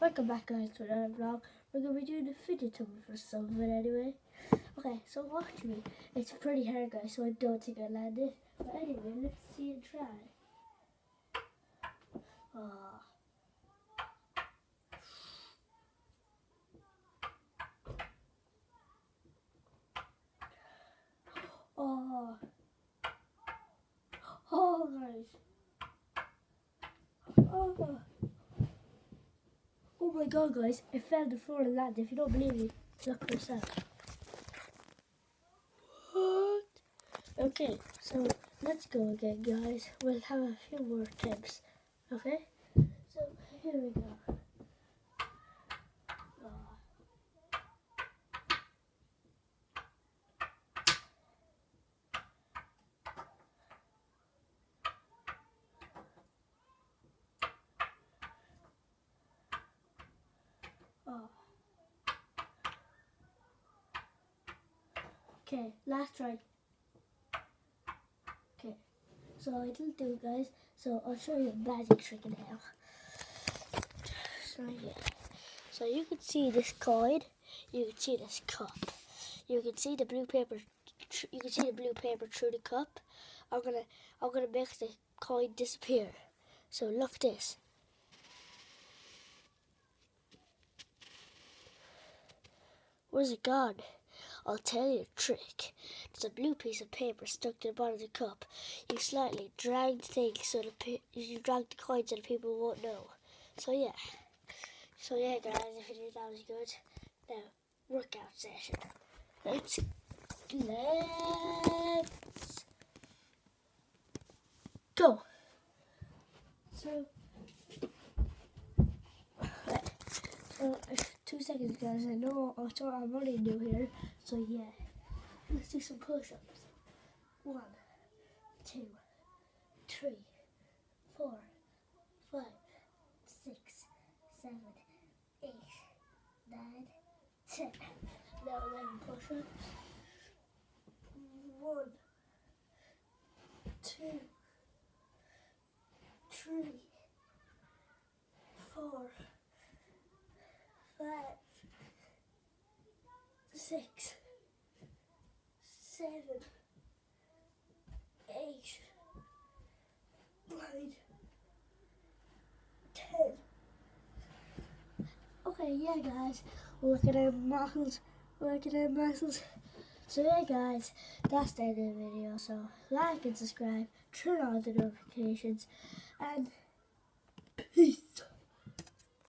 Welcome back guys to another vlog. We're going to be doing the fidget tumber for something anyway. Okay, so watch me. It's pretty hard guys, so I don't think I landed. But anyway, let's see and try. Oh. Oh guys. Oh. Oh my god guys, I fell on the floor and landed. If you don't believe me, look for yourself. What? Okay, so let's go again guys. We'll have a few more attempts. Okay? So here we go. Oh. Okay, last try. Okay, so I didn't do it guys, so I'll show you a magic trick now. So yeah, so you can see this coin, you can see this cup, you can see the blue paper, through the cup. I'm gonna make the coin disappear. So look this. Where's it gone? I'll tell you a trick. There's a blue piece of paper stuck to the bottom of the cup. You slightly drag the thing so you drag the coin so the people won't know. So yeah. So yeah guys, if you think that was good. Now, workout session. Let's go. So 2 seconds guys, I know I'm already new here, so yeah, let's do some push-ups. 1, 2, 3, 4, 5, 6, 7, 8, 9, 10. Now 11 push-ups. 1, 2, 3, 4, 5, 6, 7, 8, 9, 10. Okay, yeah guys, look at our muscles, So yeah guys, that's the end of the video. So like and subscribe, turn on the notifications, and peace.